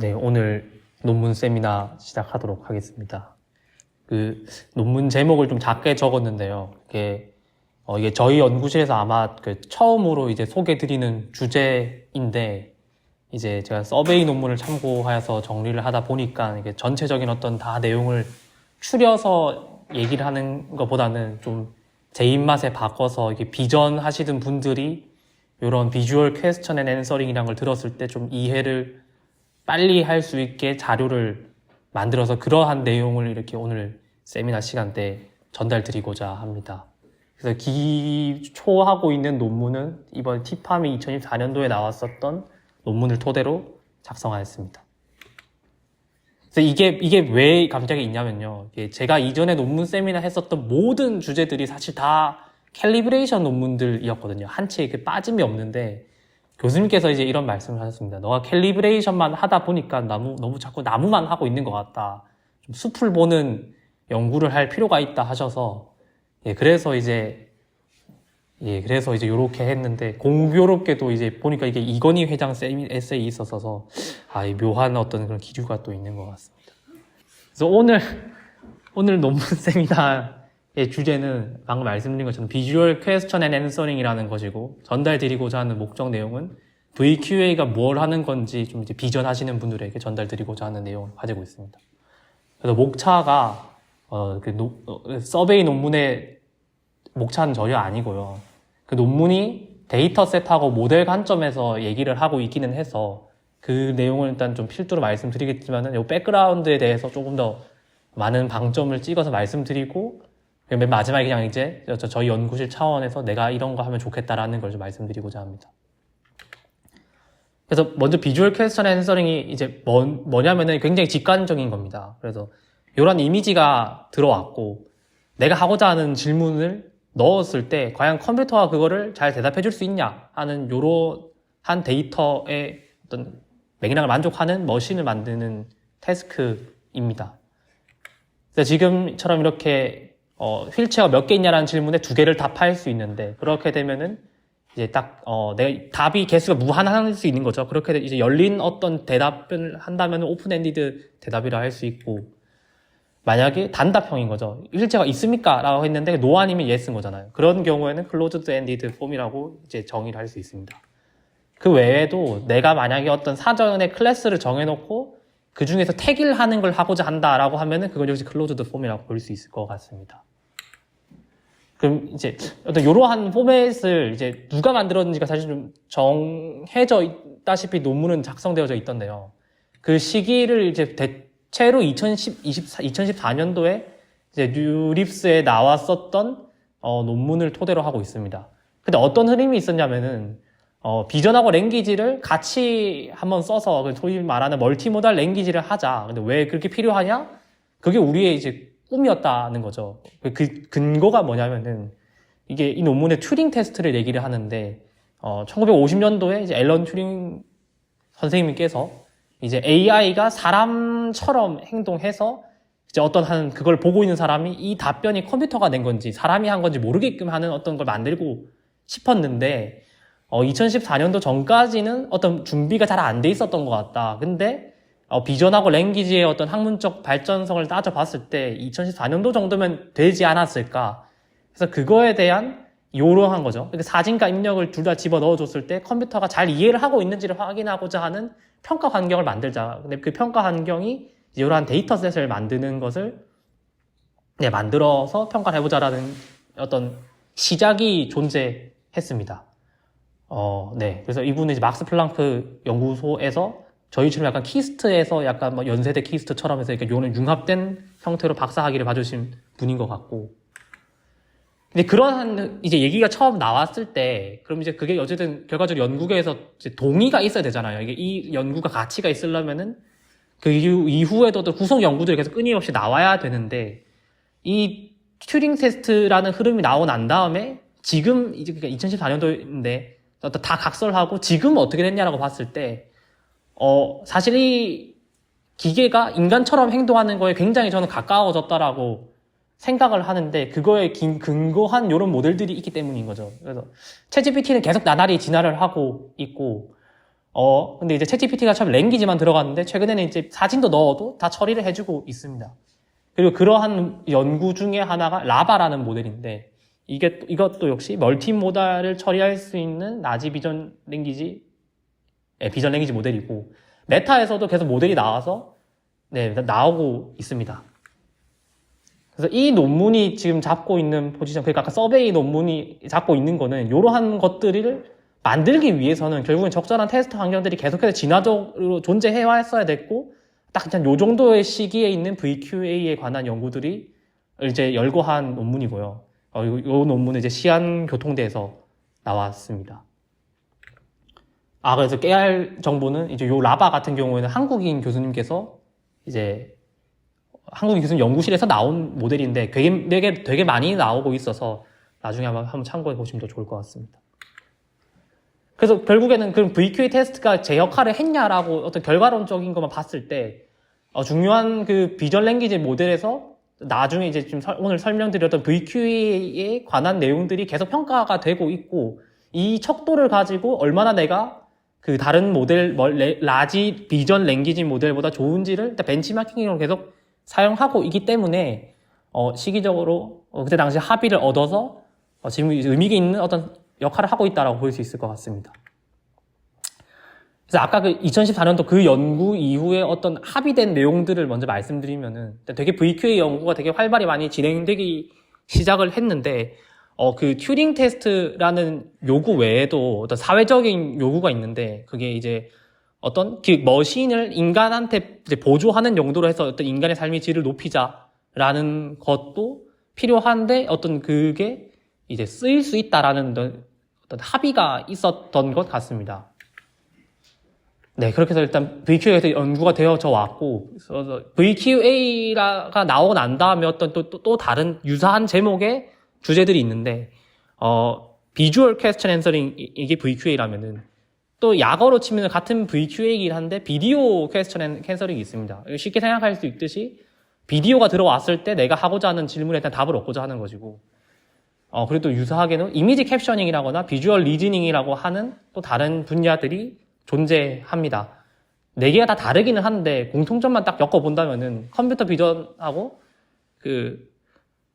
네, 오늘 논문 세미나 시작하도록 하겠습니다. 그 논문 제목을 좀 작게 적었는데요. 이게 저희 연구실에서 아마 처음으로 이제 소개드리는 주제인데, 이제 제가 서베이 논문을 참고하여서 정리를 하다 보니까 이게 전체적인 어떤 다 내용을 추려서 얘기를 하는 것보다는 좀 제 입맛에 바꿔서 이게 비전 하시던 분들이 이런 비주얼 퀘스천 앤 앤서링이라는 걸 들었을 때 좀 이해를 빨리 할 수 있게 자료를 만들어서 그러한 내용을 이렇게 오늘 세미나 시간 때 전달 드리고자 합니다. 그래서 기초하고 있는 논문은 이번 티팜이 2024년도에 나왔었던 논문을 토대로 작성하였습니다. 그래서 이게 왜 갑자기 있냐면요. 제가 이전에 논문 세미나 했었던 모든 주제들이 사실 다 캘리브레이션 논문들이었거든요. 한 채 빠짐이 없는데 교수님께서 이제 이런 말씀을 하셨습니다. 너가 캘리브레이션만 하다 보니까 너무 자꾸 나무만 하고 있는 것 같다. 좀 숲을 보는 연구를 할 필요가 있다 하셔서 그래서 이제 요렇게 했는데 공교롭게도 이제 보니까 이게 이건희 회장 에세이 있어서 이 묘한 어떤 그런 기류가 또 있는 것 같습니다. 그래서 오늘 논문 세미나의 주제는 방금 말씀드린 것처럼 비주얼 퀘스천 앤 앤서링이라는 것이고 전달드리고자 하는 목적 내용은 VQA가 뭘 하는 건지 좀 이제 비전하시는 분들에게 전달드리고자 하는 내용을 가지고 있습니다. 그래서 목차가 서베이 논문의 목차는 전혀 아니고요. 그 논문이 데이터셋하고 모델 관점에서 얘기를 하고 있기는 해서 그 내용을 일단 좀 필두로 말씀드리겠지만은 이 백그라운드에 대해서 조금 더 많은 방점을 찍어서 말씀드리고 맨 마지막에 그냥 이제 저희 연구실 차원에서 내가 이런 거 하면 좋겠다라는 걸 좀 말씀드리고자 합니다. 그래서 먼저 비주얼 퀘스천 앤서링이 이제 뭐냐면은 굉장히 직관적인 겁니다. 그래서 이런 이미지가 들어왔고 내가 하고자 하는 질문을 넣었을 때 과연 컴퓨터가 그거를 잘 대답해 줄 수 있냐 하는 이러한 데이터의 어떤 맥락을 만족하는 머신을 만드는 태스크입니다. 그래서 지금처럼 이렇게 휠체어가 몇 개 있냐라는 질문에 2개를 답할 수 있는데 그렇게 되면은 이제 딱 내가 답이 개수가 무한할 수 있는 거죠. 그렇게 이제 열린 어떤 대답을 한다면 오픈 엔디드 대답이라 할 수 있고 만약에 단답형인 거죠. 휠체어가 있습니까? 라고 했는데 no 아니면 yes인 거잖아요. 그런 경우에는 closed ended form이라고 이제 정의를 할 수 있습니다. 그 외에도 내가 만약에 어떤 사전에 클래스를 정해놓고 그 중에서 태기를 하는 걸 하고자 한다라고 하면은 그건 역시 closed form이라고 볼 수 있을 것 같습니다. 그럼 이제 어떤 이러한 포맷을 이제 누가 만들었는지가 사실 좀 정해져 있다시피 논문은 작성되어져 있던데요. 그 시기를 이제 대체로 2014년도에 이제 뉴립스에 나왔었던 논문을 토대로 하고 있습니다. 근데 어떤 흐름이 있었냐면은 비전하고 랭귀지를 같이 한번 써서 소위 말하는 멀티모달 랭귀지를 하자. 근데 왜 그렇게 필요하냐? 그게 우리의 이제 꿈이었다는 거죠. 그 근거가 뭐냐면은 이게 이 논문의 튜링 테스트를 얘기를 하는데 1950년도에 이제 앨런 튜링 선생님께서 이제 AI가 사람처럼 행동해서 이제 어떤 그걸 보고 있는 사람이 이 답변이 컴퓨터가 낸 건지 사람이 한 건지 모르게끔 하는 어떤 걸 만들고 싶었는데 2014년도 전까지는 어떤 준비가 잘 안 돼 있었던 것 같다. 근데 비전하고 랭귀지의 어떤 학문적 발전성을 따져봤을 때 2014년도 정도면 되지 않았을까. 그래서 그거에 대한 요령한 거죠. 그러니까 사진과 입력을 둘 다 집어넣어줬을 때 컴퓨터가 잘 이해를 하고 있는지를 확인하고자 하는 평가 환경을 만들자. 근데 그 평가 환경이 이러한 데이터셋을 만드는 것을 만들어서 평가를 해보자라는 어떤 시작이 존재했습니다. 그래서 이분은 이제 막스 플랑크 연구소에서 저희처럼 약간 키스트에서 약간 뭐 연세대 키스트처럼 해서 이렇게 요는 융합된 형태로 박사학위를 받으신 분인 것 같고. 근데 그러한 이제 얘기가 처음 나왔을 때, 그럼 이제 그게 어쨌든 결과적으로 연구계에서 이제 동의가 있어야 되잖아요. 이게 이 연구가 가치가 있으려면은 그 이후에도 또 후속 연구들이 계속 끊임없이 나와야 되는데, 이 튜링 테스트라는 흐름이 나오고 난 다음에 지금 이제 그러니까 2014년도인데 다 각설하고 지금 어떻게 됐냐라고 봤을 때, 사실 이 기계가 인간처럼 행동하는 거에 굉장히 저는 가까워졌다라고 생각을 하는데 그거에 근거한 이런 모델들이 있기 때문인 거죠. 그래서 챗GPT는 계속 나날이 진화를 하고 있고 근데 이제 챗GPT가 처음 랭귀지만 들어갔는데 최근에는 이제 사진도 넣어도 다 처리를 해주고 있습니다. 그리고 그러한 연구 중에 하나가 라바라는 모델인데 이것도 역시 멀티모달을 처리할 수 있는 라지 비전 랭귀지 모델이고 메타에서도 계속 모델이 나와서 나오고 있습니다. 그래서 이 논문이 지금 잡고 있는 포지션, 그러니까 아까 서베이 논문이 잡고 있는 거는 이러한 것들을 만들기 위해서는 결국엔 적절한 테스트 환경들이 계속해서 진화적으로 존재해 왔어야 됐고 딱 그냥 요 정도의 시기에 있는 VQA에 관한 연구들이 이제 열거한 논문이고요. 요 논문은 이제 시안교통대에서 나왔습니다. 그래서 깨알 정보는 이제 요 라바 같은 경우에는 한국인 교수님 연구실에서 나온 모델인데 되게 많이 나오고 있어서 나중에 한번 참고해 보시면 더 좋을 것 같습니다. 그래서 결국에는 그럼 VQA 테스트가 제 역할을 했냐라고 어떤 결과론적인 것만 봤을 때 중요한 그 비전 랭귀지 모델에서 나중에 이제 지금 오늘 설명드렸던 VQA에 관한 내용들이 계속 평가가 되고 있고 이 척도를 가지고 얼마나 내가 그 다른 모델 라지 비전 랭귀지 모델보다 좋은지를 일단 벤치마킹으로 계속 사용하고 있기 때문에 시기적으로 그때 당시 합의를 얻어서 지금 의미 있는 어떤 역할을 하고 있다라고 볼 수 있을 것 같습니다. 그래서 아까 그 2014년도 그 연구 이후에 어떤 합의된 내용들을 먼저 말씀드리면은 되게 VQA 연구가 되게 활발히 많이 진행되기 시작을 했는데 그 튜링 테스트라는 요구 외에도 어떤 사회적인 요구가 있는데 그게 이제 어떤 그 머신을 인간한테 이제 보조하는 용도로 해서 어떤 인간의 삶의 질을 높이자라는 것도 필요한데 어떤 그게 이제 쓰일 수 있다라는 어떤 합의가 있었던 것 같습니다. 네, 그렇게 해서 일단 VQA에서 연구가 되어져 왔고, 그래서 VQA가 나오고 난 다음에 어떤 또 다른 유사한 제목의 주제들이 있는데, 비주얼 퀘스천 앤서링 이게 VQA라면은, 또 약어로 치면 같은 VQA이긴 한데, 비디오 퀘스천 앤서링이 있습니다. 쉽게 생각할 수 있듯이, 비디오가 들어왔을 때 내가 하고자 하는 질문에 대한 답을 얻고자 하는 것이고, 그리고 또 유사하게는 이미지 캡셔닝이라거나 비주얼 리즈닝이라고 하는 또 다른 분야들이 존재합니다. 네 개가 다 다르기는 한데 공통점만 딱 엮어본다면은 컴퓨터 비전하고 그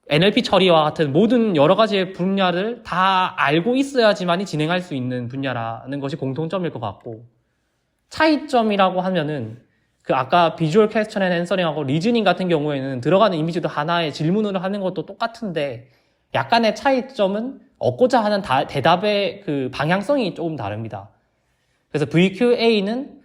NLP 처리와 같은 모든 여러 가지의 분야를 다 알고 있어야지만이 진행할 수 있는 분야라는 것이 공통점일 것 같고 차이점이라고 하면은 그 아까 비주얼 퀘스천 앤 앤서링하고 리즈닝 같은 경우에는 들어가는 이미지도 하나의 질문을 하는 것도 똑같은데 약간의 차이점은 얻고자 하는 대답의 그 방향성이 조금 다릅니다. 그래서 VQA는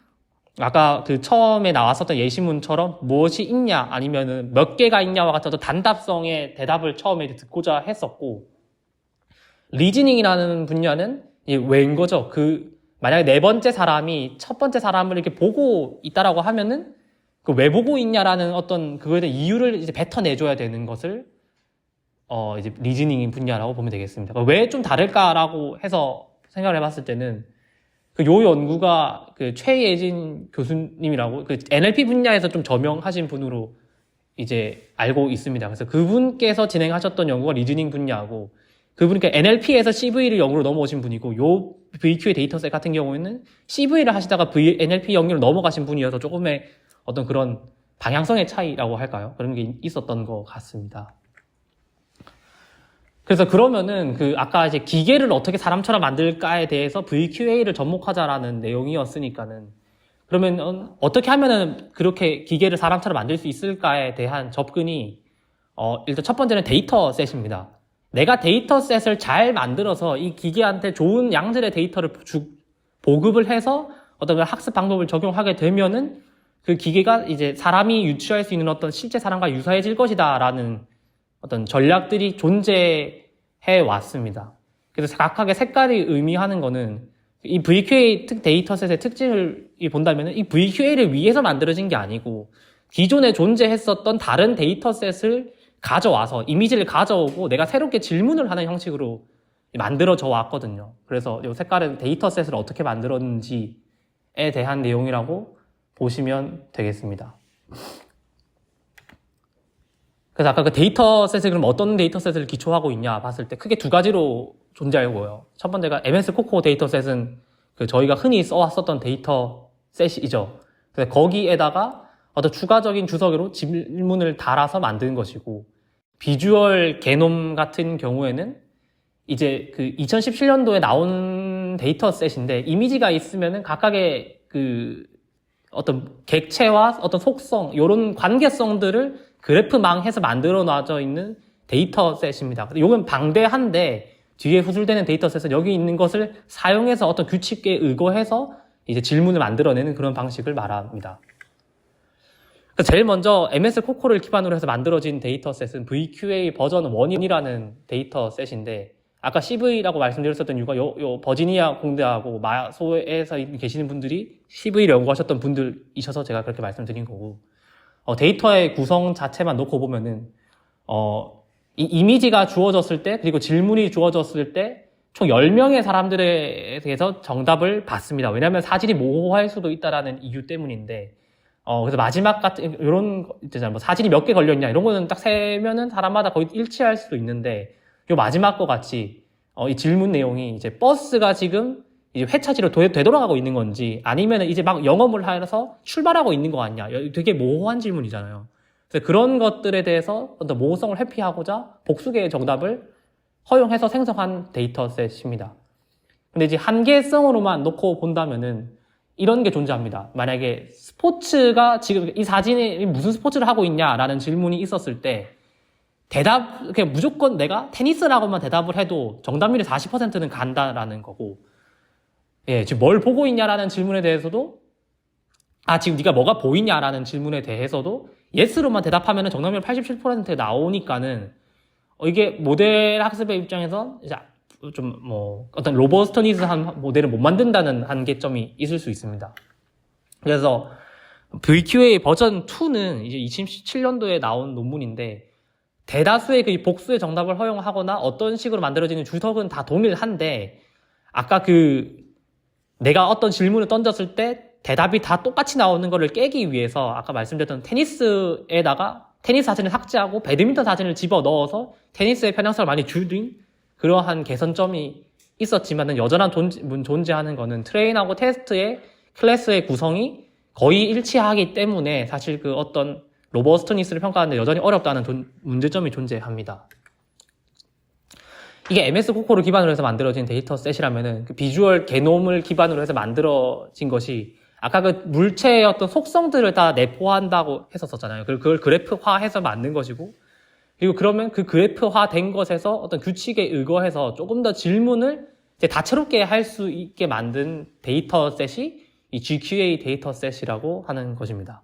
아까 그 처음에 나왔었던 예시문처럼 무엇이 있냐 아니면은 몇 개가 있냐와 같은 어떤 단답성의 대답을 처음에 듣고자 했었고 리즈닝이라는 분야는 왜인 거죠. 만약에 네 번째 사람이 첫 번째 사람을 이렇게 보고 있다라고 하면은 그 왜 보고 있냐라는 어떤 그거에 대한 이유를 이제 뱉어내줘야 되는 것을 이제 리즈닝인 분야라고 보면 되겠습니다. 왜 좀 다를까라고 해서 생각을 해봤을 때는 요 연구가 그 최예진 교수님이라고 그 NLP 분야에서 좀 저명하신 분으로 이제 알고 있습니다. 그래서 그분께서 진행하셨던 연구가 리즈닝 분야고 그분이 NLP에서 CV를 영으로 넘어오신 분이고 요 VQA 데이터셋 같은 경우에는 CV를 하시다가 NLP 영역으로 넘어가신 분이어서 조금의 어떤 그런 방향성의 차이라고 할까요? 그런 게 있었던 것 같습니다. 그래서 그러면은 아까 이제 기계를 어떻게 사람처럼 만들까에 대해서 VQA를 접목하자라는 내용이었으니까는 그러면 어떻게 하면은 그렇게 기계를 사람처럼 만들 수 있을까에 대한 접근이 일단 첫 번째는 데이터셋입니다. 내가 데이터셋을 잘 만들어서 이 기계한테 좋은 양질의 데이터를 보급을 해서 어떤 학습 방법을 적용하게 되면은 그 기계가 이제 사람이 유추할 수 있는 어떤 실제 사람과 유사해질 것이다라는 어떤 전략들이 존재해 왔습니다. 그래서 각각의 색깔이 의미하는 거는 이 VQA 데이터셋의 특징을 본다면 이 VQA를 위해서 만들어진 게 아니고 기존에 존재했었던 다른 데이터셋을 가져와서 이미지를 가져오고 내가 새롭게 질문을 하는 형식으로 만들어져 왔거든요. 그래서 이 색깔은 데이터셋을 어떻게 만들었는지에 대한 내용이라고 보시면 되겠습니다. 그래서 아까 그 데이터셋을 그럼 어떤 데이터셋을 기초하고 있냐 봤을 때 크게 두 가지로 존재하고요. 첫 번째가 MS 코코 데이터셋은 그 저희가 흔히 써왔었던 데이터 셋이죠. 그래서 거기에다가 어떤 추가적인 주석으로 질문을 달아서 만든 것이고, 비주얼 게놈 같은 경우에는 이제 그 2017년도에 나온 데이터 셋인데, 이미지가 있으면은 각각의 그 어떤 객체와 어떤 속성, 요런 관계성들을 그래프망해서 만들어 놔져 있는 데이터 셋입니다. 요건 방대한데, 뒤에 후술되는 데이터 셋은 여기 있는 것을 사용해서 어떤 규칙에 의거해서 이제 질문을 만들어내는 그런 방식을 말합니다. 제일 먼저 MS 코코를 기반으로 해서 만들어진 데이터 셋은 VQA 버전 1이라는 데이터 셋인데, 아까 CV라고 말씀드렸었던 이유가 요 버지니아 공대하고 마소에서 계시는 분들이 CV를 연구하셨던 분들이셔서 제가 그렇게 말씀드린 거고, 데이터의 구성 자체만 놓고 보면은, 이 이미지가 주어졌을 때, 그리고 질문이 주어졌을 때, 총 10명의 사람들에 대해서 정답을 받습니다. 왜냐하면 사진이 모호할 수도 있다라는 이유 때문인데, 그래서 마지막 같은, 요런, 뭐 사진이 몇 개 걸렸냐, 이런 거는 딱 세면은 사람마다 거의 일치할 수도 있는데, 요 마지막 거 같이, 이 질문 내용이 이제 버스가 지금 이제 회차지로 되돌아가고 있는 건지, 아니면 이제 막 영업을 해서 출발하고 있는 거 같냐, 되게 모호한 질문이잖아요. 그래서 그런 것들에 대해서 어떤 모호성을 회피하고자 복수계의 정답을 허용해서 생성한 데이터셋입니다. 근데 이제 한계성으로만 놓고 본다면은 이런 게 존재합니다. 만약에 스포츠가 지금 이 사진이 무슨 스포츠를 하고 있냐라는 질문이 있었을 때 그냥 무조건 내가 테니스라고만 대답을 해도 정답률이 40%는 간다라는 거고, 예, 지금 뭘 보고 있냐라는 질문에 대해서도, 지금 네가 뭐가 보이냐라는 질문에 대해서도 예스로만 대답하면 정답률 87% 나오니까는, 이게 모델 학습의 입장에서 좀 어떤 로버스터니스한 모델을 못 만든다는 한계점이 있을 수 있습니다. 그래서 VQA 버전 2는 이제 2017년도에 나온 논문인데, 대다수의 그 복수의 정답을 허용하거나 어떤 식으로 만들어지는 주석은 다 동일한데, 아까 내가 어떤 질문을 던졌을 때 대답이 다 똑같이 나오는 거를 깨기 위해서 아까 말씀드렸던 테니스에다가 테니스 사진을 삭제하고 배드민턴 사진을 집어 넣어서 테니스의 편향성을 많이 줄인 그러한 개선점이 있었지만은 여전한 존재하는 거는 트레인하고 테스트의 클래스의 구성이 거의 일치하기 때문에 사실 그 어떤 로버스터니스를 평가하는데 여전히 어렵다는 문제점이 존재합니다. 이게 MS 코코를 기반으로 해서 만들어진 데이터셋이라면은 그 비주얼 게놈을 기반으로 해서 만들어진 것이 아까 그 물체의 어떤 속성들을 다 내포한다고 했었잖아요. 그걸 그래프화해서 만든 것이고, 그리고 그러면 그 그래프화된 것에서 어떤 규칙에 의거해서 조금 더 질문을 이제 다채롭게 할 수 있게 만든 데이터셋이 이 GQA 데이터셋이라고 하는 것입니다.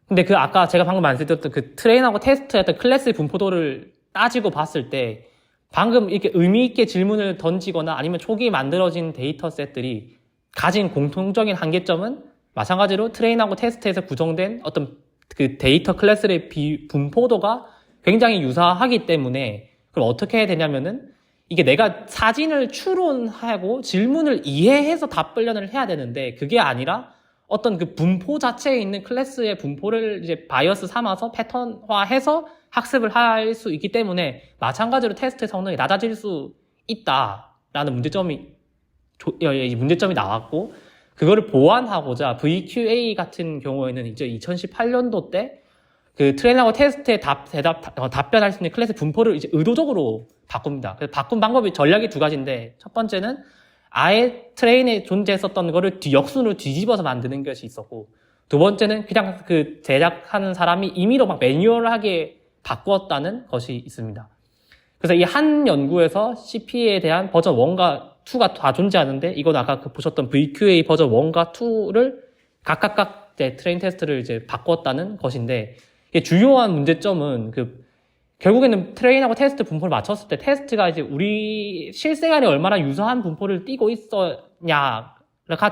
근데 아까 제가 방금 말씀드렸던 그 트레인하고 테스트의 어떤 클래스 분포도를 따지고 봤을 때 방금 이렇게 의미 있게 질문을 던지거나 아니면 초기에 만들어진 데이터셋들이 가진 공통적인 한계점은 마찬가지로 트레인하고 테스트에서 구성된 어떤 그 데이터 클래스의 분포도가 굉장히 유사하기 때문에, 그럼 어떻게 해야 되냐면은 이게 내가 사진을 추론하고 질문을 이해해서 답변을 해야 되는데, 그게 아니라 어떤 그 분포 자체에 있는 클래스의 분포를 이제 바이어스 삼아서 패턴화해서 학습을 할 수 있기 때문에 마찬가지로 테스트의 성능이 낮아질 수 있다라는 문제점이 나왔고, 그거를 보완하고자 VQA 같은 경우에는 이제 2018년도 때 그 트레인하고 테스트에 답변할 수 있는 클래스 분포를 이제 의도적으로 바꿉니다. 그래서 바꾼 방법이 전략이 두 가지인데, 첫 번째는 아예 트레인에 존재했었던 거를 역순으로 뒤집어서 만드는 것이 있었고, 두 번째는 그냥 그 제작하는 사람이 임의로 막 매뉴얼하게 바꾸었다는 것이 있습니다. 그래서 이 한 연구에서 CP에 대한 버전 1과 2가 다 존재하는데, 이건 아까 보셨던 VQA 버전 1과 2를 각각 트레인 테스트를 이제 바꿨다는 것인데, 이게 주요한 문제점은 결국에는 트레인하고 테스트 분포를 맞췄을 때 테스트가 이제 우리 실생활에 얼마나 유사한 분포를 띄고 있었냐가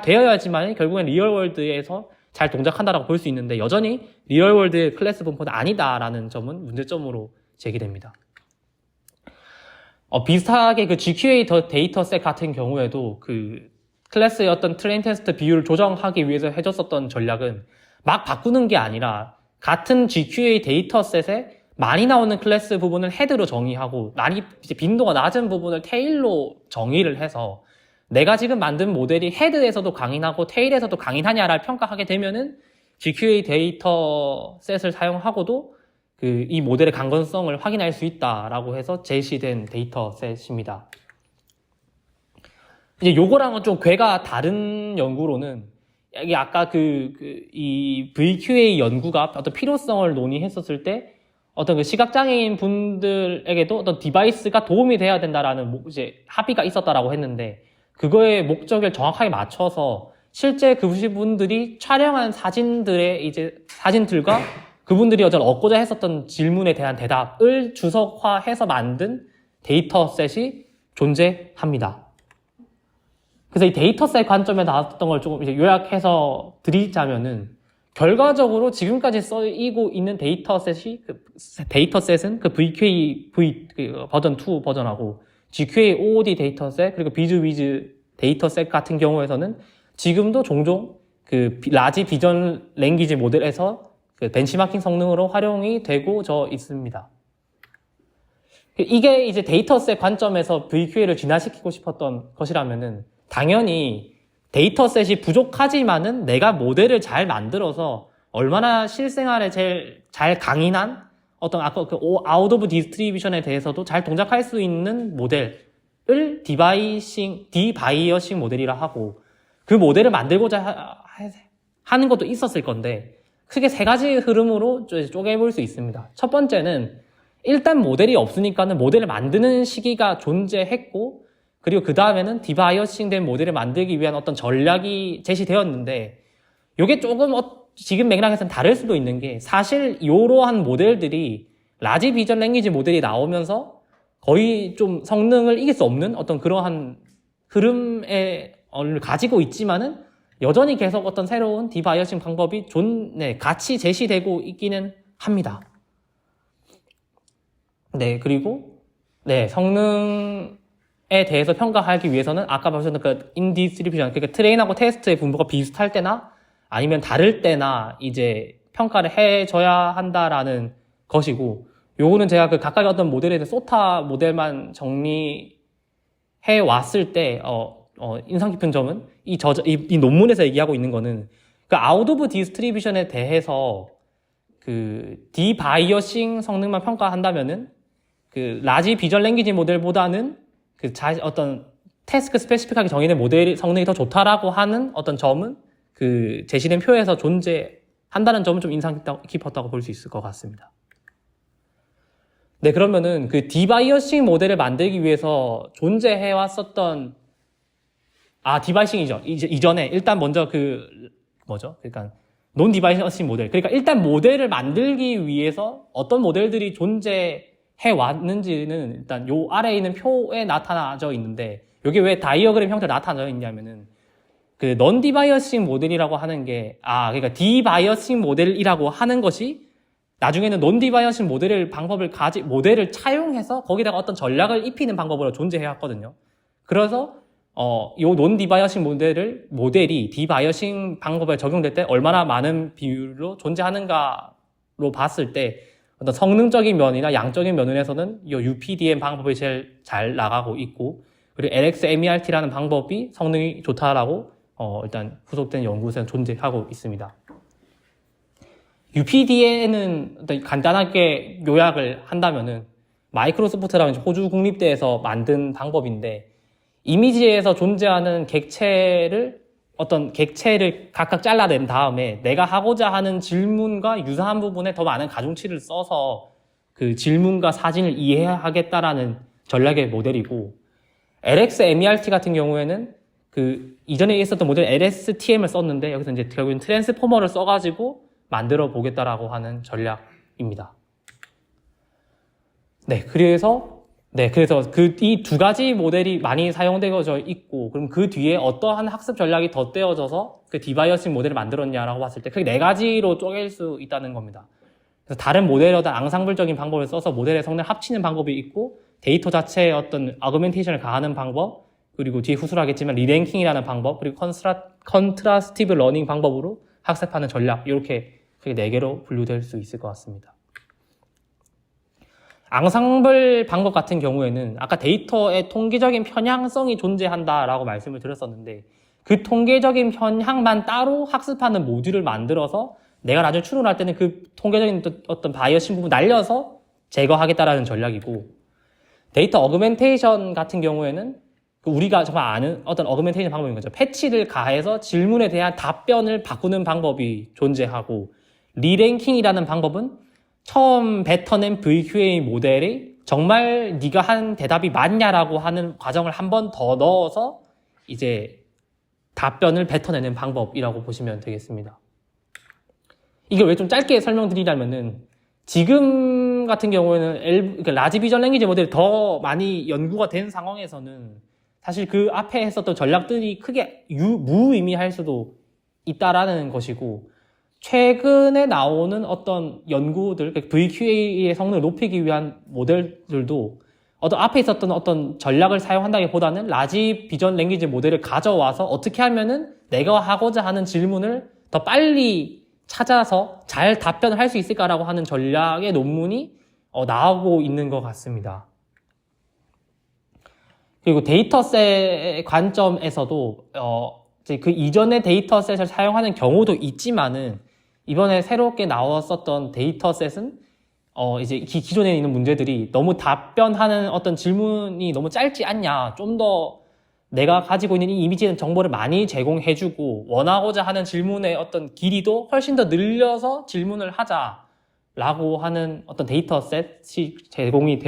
되어야지만 결국엔 리얼월드에서 잘 동작한다라고 볼 수 있는데, 여전히 리얼월드의 클래스 분포는 아니다라는 점은 문제점으로 제기됩니다. 비슷하게 그 GQA 데이터셋 같은 경우에도 그 클래스의 어떤 트레인 테스트 비율을 조정하기 위해서 해줬었던 전략은 막 바꾸는 게 아니라 같은 GQA 데이터셋에 많이 나오는 클래스 부분을 헤드로 정의하고 많이 이제 빈도가 낮은 부분을 테일로 정의를 해서 내가 지금 만든 모델이 헤드에서도 강인하고 테일에서도 강인하냐를 평가하게 되면은 GQA 데이터 셋을 사용하고도 이 모델의 강건성을 확인할 수 있다라고 해서 제시된 데이터 셋입니다. 이제 요거랑은 좀 궤가 다른 연구로는 여기 아까 이 VQA 연구가 어떤 필요성을 논의했었을 때 어떤 그 시각장애인 분들에게도 어떤 디바이스가 도움이 돼야 된다라는 이제 합의가 있었다라고 했는데 그거의 목적을 정확하게 맞춰서 실제 그분들이 촬영한 사진들과 그분들이 어떤 얻고자 했었던 질문에 대한 대답을 주석화해서 만든 데이터셋이 존재합니다. 그래서 이 데이터셋 관점에 나왔던 걸 조금 이제 요약해서 드리자면은 결과적으로 지금까지 쓰이고 있는 데이터셋은 그 VQA 버전 2 버전하고 GQA OOD 데이터셋 그리고 비즈위즈 데이터셋 같은 경우에서는 지금도 종종 그 라지 비전 랭귀지 모델에서 그 벤치마킹 성능으로 활용이 되고져 있습니다. 이게 이제 데이터셋 관점에서 VQA를 진화시키고 싶었던 것이라면은 당연히 데이터셋이 부족하지만은 내가 모델을 잘 만들어서 얼마나 실생활에 제일 잘 강인한 어떤 아까 그 아웃 오브 디스트리뷰션에 대해서도 잘 동작할 수 있는 모델을 디바이어싱 모델이라 하고 그 모델을 만들고자 하는 것도 있었을 건데 크게 세 가지 흐름으로 쪼개볼 수 있습니다. 첫 번째는 일단 모델이 없으니까는 모델을 만드는 시기가 존재했고 그리고 그 다음에는 디바이어싱된 모델을 만들기 위한 어떤 전략이 제시되었는데 이게 조금 지금 맥락에서는 다를 수도 있는 게 사실 이러한 모델들이 라지 비전 랭귀지 모델이 나오면서 거의 좀 성능을 이길 수 없는 어떤 그러한 흐름을 가지고 있지만은 여전히 계속 어떤 새로운 디바이어싱 방법이 같이 제시되고 있기는 합니다. 네, 그리고 성능에 대해서 평가하기 위해서는 아까 보셨던 그 인디스트리뷰션, 그러니까 트레인하고 테스트의 분포가 비슷할 때나 아니면 다를 때나 이제 평가를 해줘야 한다라는 것이고, 요거는 제가 그 각각의 어떤 모델에 대해서 소타 모델만 정리해 왔을 때 인상 깊은 점은 이 논문에서 얘기하고 있는 거는 그 아웃 오브 디스트리뷰션에 대해서 그 디바이어싱 성능만 평가한다면은 그 라지 비전 랭귀지 모델보다는 어떤 태스크 스페시픽하게 정의된 모델 성능이 더 좋다라고 하는 어떤 점은 그 제시된 표에서 존재한다는 점은 좀 인상 깊었다고 볼 수 있을 것 같습니다. 네, 그러면은 그 디바이어싱 모델을 만들기 위해서 존재해 왔었던 디바이싱이죠. 이전에 일단 먼저 그러니까 논 디바이어싱 모델. 그러니까 일단 모델을 만들기 위해서 어떤 모델들이 존재해 왔는지는 일단 요 아래에 있는 표에 나타나져 있는데, 여기 왜 다이어그램 형태로 나타나져 있냐면은 그 넌 디바이어싱 모델이라고 하는 게 그러니까 디바이어싱 모델이라고 하는 것이 나중에는 논 디바이어싱 모델을 모델을 차용해서 거기다가 어떤 전략을 입히는 방법으로 존재해 왔거든요. 그래서 요 논 디바이어싱 모델이 디바이어싱 방법에 적용될 때 얼마나 많은 비율로 존재하는가로 봤을 때 어떤 성능적인 면이나 양적인 면에서는 이 UPDM 방법이 제일 잘 나가고 있고, 그리고 LXMERT라는 방법이 성능이 좋다라고 일단 후속된 연구에서는 존재하고 있습니다. UPDM은 간단하게 요약을 한다면은 마이크로소프트라는 호주 국립대에서 만든 방법인데, 이미지에서 존재하는 객체를 각각 잘라낸 다음에 내가 하고자 하는 질문과 유사한 부분에 더 많은 가중치를 써서 그 질문과 사진을 이해하겠다라는 전략의 모델이고, LXMERT 같은 경우에는 그 이전에 있었던 모델 LSTM을 썼는데 여기서 이제 결국엔 트랜스포머를 써가지고 만들어 보겠다라고 하는 전략입니다. 그래서 이 두 가지 모델이 많이 사용되어져 있고, 그럼 그 뒤에 어떠한 학습 전략이 덧대어져서 그 디바이어싱 모델을 만들었냐라고 봤을 때 크게 네 가지로 쪼갤 수 있다는 겁니다. 그래서 다른 모델의 어떤 앙상블적인 방법을 써서 모델의 성능을 합치는 방법이 있고, 데이터 자체의 어떤 아그멘테이션을 가하는 방법, 그리고 뒤에 후술하겠지만 리랭킹이라는 방법, 그리고 컨트라스티브 러닝 방법으로 학습하는 전략, 이렇게 크게 네 개로 분류될 수 있을 것 같습니다. 앙상블 방법 같은 경우에는 아까 데이터의 통계적인 편향성이 존재한다라고 말씀을 드렸었는데 그 통계적인 편향만 따로 학습하는 모듈을 만들어서 내가 나중에 추론할 때는 그 통계적인 어떤 바이어싱 부분 날려서 제거하겠다라는 전략이고 데이터 어그멘테이션 같은 경우에는 우리가 정말 아는 어떤 어그멘테이션 방법인 거죠. 패치를 가해서 질문에 대한 답변을 바꾸는 방법이 존재하고 리랭킹이라는 방법은 처음 뱉어낸 VQA 모델이 정말 네가 한 대답이 맞냐라고 하는 과정을 한 번 더 넣어서 이제 답변을 뱉어내는 방법이라고 보시면 되겠습니다. 이걸 왜 좀 짧게 설명드리려면은 지금 같은 경우에는 라지 비전 랭귀지 모델이 더 많이 연구가 된 상황에서는 사실 그 앞에 했었던 전략들이 크게 무의미할 수도 있다라는 것이고 최근에 나오는 어떤 연구들, VQA의 성능을 높이기 위한 모델들도 어떤 앞에 있었던 어떤 전략을 사용한다기보다는 라지 비전 랭귀지 모델을 가져와서 어떻게 하면은 내가 하고자 하는 질문을 더 빨리 찾아서 잘 답변을 할 수 있을까라고 하는 전략의 논문이 나오고 있는 것 같습니다. 그리고 데이터셋 관점에서도 그 이전의 데이터셋을 사용하는 경우도 있지만은 이번에 새롭게 나왔었던 데이터셋은 이제 기존에 있는 문제들이 너무 답변하는 어떤 질문이 너무 짧지 않냐, 좀 더 내가 가지고 있는 이 이미지는 정보를 많이 제공해주고 원하고자 하는 질문의 어떤 길이도 훨씬 더 늘려서 질문을 하자라고 하는 어떤 데이터셋이 제공이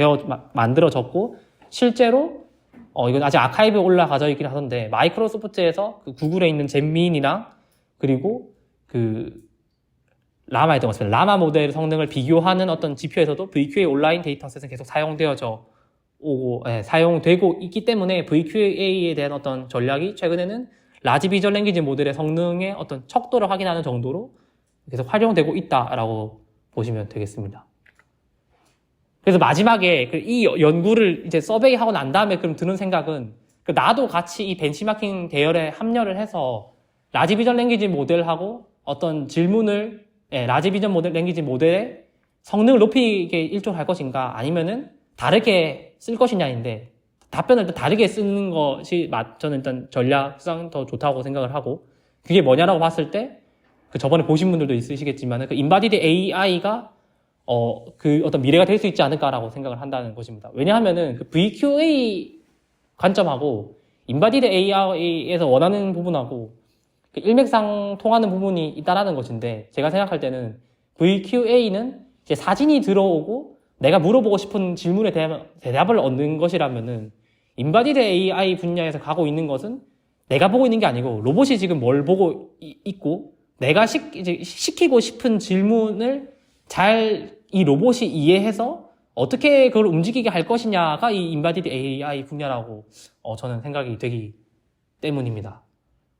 만들어졌고 실제로 이건 아직 아카이브에 올라가져 있긴 하던데 마이크로소프트에서 그 구글에 있는 잼민이랑 그리고 그 라마였던 것 같습니다. 라마 모델 성능을 비교하는 어떤 지표에서도 VQA 온라인 데이터셋은 계속 사용되고 있기 때문에 VQA에 대한 어떤 전략이 최근에는 라지 비전 랭귀지 모델의 성능의 어떤 척도를 확인하는 정도로 계속 활용되고 있다라고 보시면 되겠습니다. 그래서 마지막에 이 연구를 이제 서베이하고 난 다음에 그럼 드는 생각은 나도 같이 이 벤치마킹 대열에 합류를 해서 라지 비전 랭귀지 모델하고 어떤 질문을 라지 비전 랭귀지 모델의 성능을 높이게 일조할 것인가 아니면은 다르게 쓸 것이냐인데 답변을 또 다르게 쓰는 것이 저는 일단 전략상 더 좋다고 생각을 하고 그게 뭐냐라고 봤을 때 저번에 보신 분들도 있으시겠지만 그 인바디드 AI가 그 어떤 미래가 될 수 있지 않을까라고 생각을 한다는 것입니다. 왜냐하면은 그 VQA 관점하고 인바디드 AI에서 원하는 부분하고 그 일맥상 통하는 부분이 있다라는 것인데 제가 생각할 때는 VQA는 이제 사진이 들어오고 내가 물어보고 싶은 질문에 대한 대답을 얻는 것이라면은 인바디드 AI 분야에서 가고 있는 것은 내가 보고 있는 게 아니고 로봇이 지금 뭘 보고 있고 내가 이제 시키고 싶은 질문을 잘 이 로봇이 이해해서 어떻게 그걸 움직이게 할 것이냐가 이 인바디드 AI 분야라고 저는 생각이 되기 때문입니다.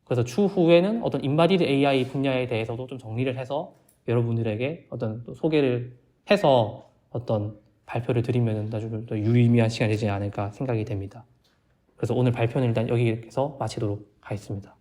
그래서 추후에는 어떤 인바디드 AI 분야에 대해서도 좀 정리를 해서 여러분들에게 어떤 소개를 해서 어떤 발표를 드리면 나중에 더 유의미한 시간이 되지 않을까 생각이 됩니다. 그래서 오늘 발표는 일단 여기에서 마치도록 하겠습니다.